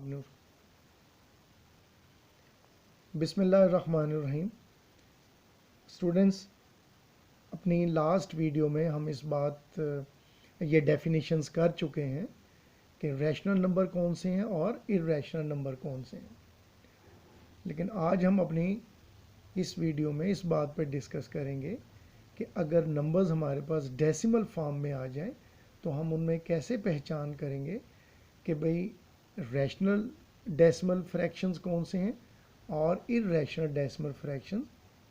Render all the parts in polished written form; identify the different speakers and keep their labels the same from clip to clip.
Speaker 1: शाबनूर। बिस्मिल्लाहिर्रहमानिर्रहीम। स्टूडेंट्स, अपनी last video में हम इस बात ये डेफिनेशंस कर चुके हैं कि रैशनल नंबर कौन से हैं और इर्रेशनल नंबर कौन से हैं। लेकिन आज हम अपनी इस वीडियो में इस बात पर डिस्कस करेंगे कि अगर नंबर्स हमारे पास डेसिमल फॉर्म में आ जाएं तो हम उनमें कैसे पहचान करेंगे कि भाई रैशनल डेसिमल फ्रैक्शंस कौन से हैं और इर्रेशनल डेसिमल फ्रैक्शन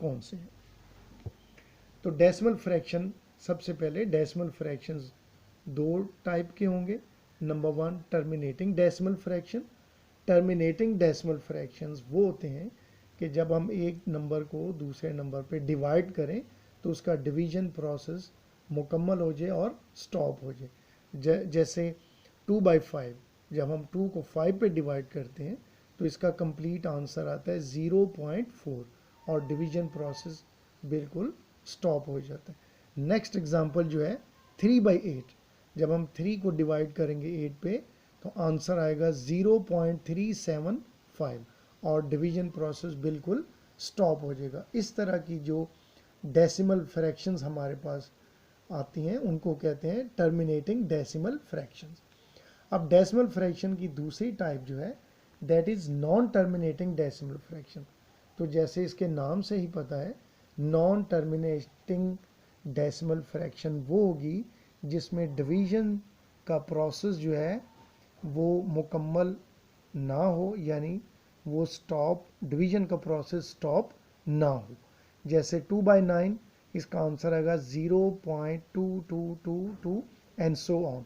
Speaker 1: कौन से हैं। तो डेसिमल फ्रैक्शन, सबसे पहले डेसिमल फ्रैक्शंस दो टाइप के होंगे। Number one, terminating decimal fraction. Terminating decimal fractions वो होते हैं कि जब हम एक नंबर को दूसरे नंबर पे डिवाइड करें तो उसका डिवीजन प्रोसेस मुकम्मल हो जाए और स्टॉप हो जाए। जैसे 2/5, जब हम 2 को 5 पे डिवाइड करते हैं तो इसका कंप्लीट आंसर आता है 0.4 और डिवीजन प्रोसेस बिल्कुल स्टॉप हो जाता है। नेक्स्ट एग्जांपल जो है 3/8, जब हम 3 को डिवाइड करेंगे 8 पे तो आंसर आएगा 0.375 और डिवीजन प्रोसेस बिल्कुल स्टॉप हो जाएगा। इस तरह की जो डेसिमल फ्रैक्शंस हमारे पास आती हैं उनको कहते हैं टर्मिनेटिंग डेसिमल फ्रैक्शंस। अब डेसिमल फ्रैक्शन की दूसरी टाइप जो है that is non terminating decimal fraction. तो जैसे इसके नाम से ही पता है, नॉन टर्मिनेटिंग डेसिमल फ्रैक्शन वो होगी जिसमें डिवीजन का प्रोसेस जो है वो मुकम्मल ना हो, यानी वो स्टॉप, डिवीजन का प्रोसेस स्टॉप ना हो। जैसे 2/9, इसका आंसर आएगा 0.2222 एंड सो ऑन।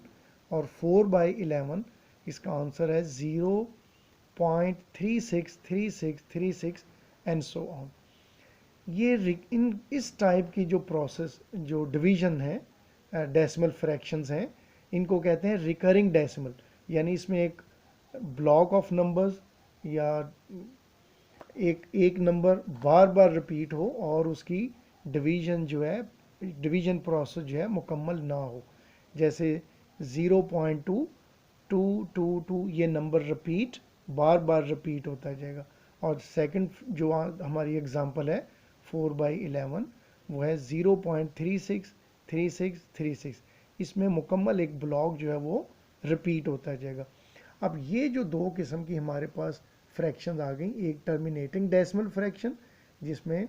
Speaker 1: और 4/11, इसका आंसर है 0.363636 एंड सो ऑन। ये इस टाइप की जो प्रोसेस, जो डिवीजन है, डेसिमल फ्रैक्शंस हैं, इनको कहते हैं रिकरिंग डेसिमल। यानी इसमें एक ब्लॉक ऑफ नंबर्स या एक नंबर बार बार रिपीट हो और उसकी डिवीजन जो है, डिवीजन प्रोसेस जो है मुकम्मल ना हो। जैसे 0.2222 ये नंबर रिपीट बार बार रिपीट होता जाएगा। और सेकंड जो हमारी एग्जांपल है 4/11, वो है 0.363636। इसमें मुकम्मल एक ब्लॉक जो है वो रिपीट होता जाएगा। अब ये जो दो किस्म की हमारे पास फ्रैक्शन आ गई, एक टर्मिनेटिंग डेसिमल फ्रैक्शन जिसमें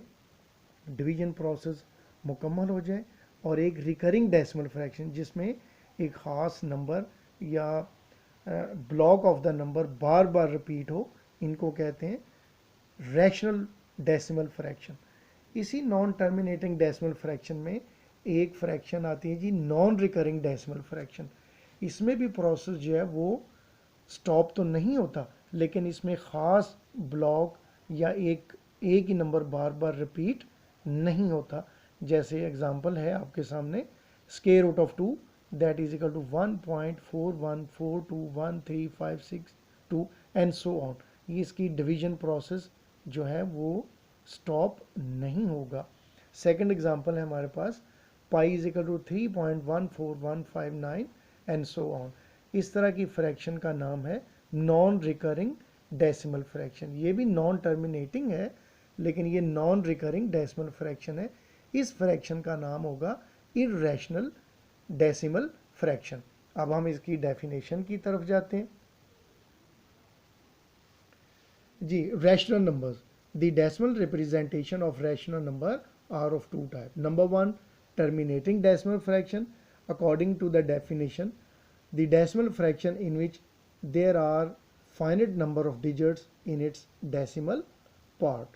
Speaker 1: डिवीजन प्रोसेस मुकम्मल हो जाए, और एक रिकरिंग डेसिमल फ्रैक्शन जिसमें एक ख़ास नंबर या block of the number bar bar repeat हो। इनको कहते हैं रैशनल डेसिमल फ्रैक्शन। इसी नॉन टर्मिनेटिंग डेसिमल फ्रैक्शन में एक फ्रैक्शन आती है जी नॉन रिकरिंग डेसिमल फ्रैक्शन। इसमें भी प्रोसेस जो है वो स्टॉप तो नहीं होता, लेकिन इसमें ख़ास ब्लॉक या एक ही नंबर बार बार रिपीट नहीं होता। जैसे एग्जांपल है आपके सामने, square root of 2 that is equal to 1.41421356 and so on. ये इसकी डिवीजन प्रोसेस जो है वो स्टॉप नहीं होगा। सेकंड एग्जांपल है हमारे पास pi is equal to 3.14159 and so on. इस तरह की फ्रैक्शन का नाम है नॉन रिकरिंग डेसिमल फ्रैक्शन। ये भी नॉन टर्मिनेटिंग है, लेकिन ये नॉन रिकरिंग डेसिमल फ्रैक्शन है। इस फ्रैक्शन का नाम होगा इर्रेशनल डेसिमल फ्रैक्शन। अब हम इसकी डेफिनेशन की तरफ जाते हैं जी। Rational numbers, the decimal representation of rational number are of two type. Number one, terminating decimal fraction. According to the definition, the decimal fraction in which there are finite number of digits in its decimal part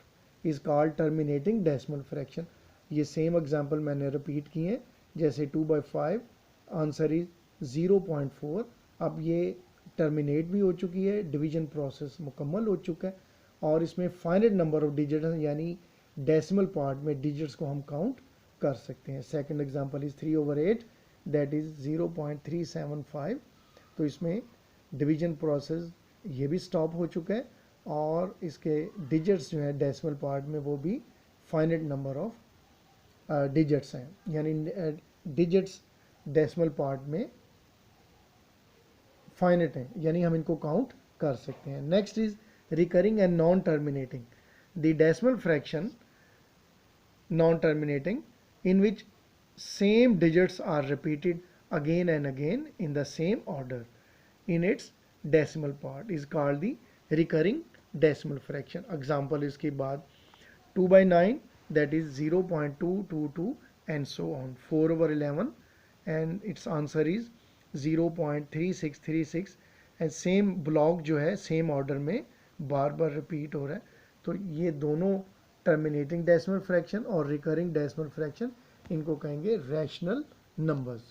Speaker 1: is called terminating decimal fraction. ये same example मैंने repeat किए हैं, जैसे 2/5 answer is 0.4। अब ये terminate भी हो चुकी है, डिवीजन प्रोसेस मुकम्मल हो चुका है, और इसमें फाइनाइट नंबर ऑफ डिजिट यानी डेसिमल पार्ट में डिजिट्स को हम काउंट कर सकते हैं। Second example is 3/8 that is 0.375। तो इसमें डिवीजन प्रोसेस ये भी स्टॉप हो चुका है, और इसके डिजिट्स जो है डेसिमल पार्ट में वो भी फाइनाइट नंबर ऑफ डिजिट्स हैं, यानी डिजिट्स डेसिमल पार्ट में फाइनाइट हैं, यानी हम इनको काउंट कर सकते हैं. Next is recurring and non terminating. The decimal fraction non terminating in which same digits are repeated again and again in the same order in its decimal part is called the recurring decimal fraction. Example इसके बाद 2 by 9 that is 0.222 and so on. 4 over 11 and its answer is 0.3636 and same block जो है same order में बार बार repeat हो रहा है. तो ये दोनों टर्मिनेटिंग डेसिमल फ्रैक्शन और रिकरिंग डेसिमल फ्रैक्शन, इनको कहेंगे rational numbers.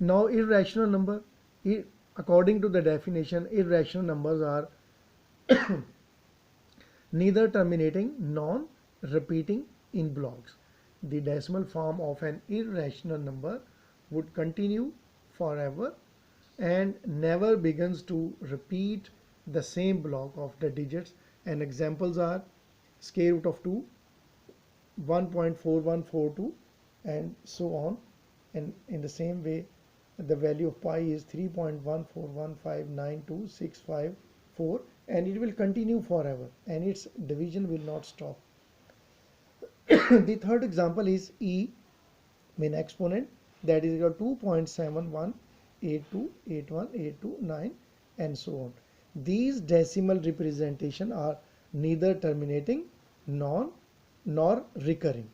Speaker 1: Now irrational number, according to the definition, irrational numbers are neither terminating nor repeating in blocks. The decimal form of an irrational number would continue forever and never begins to repeat the same block of the digits, and examples are square root of 2, 1.4142 and so on. And in the same way, the value of pi is 3.14159265 and it will continue forever and its division will not stop. The third example is e mean exponent, that is equal to 2.71828182 and so on. These decimal representation are neither terminating nor recurring.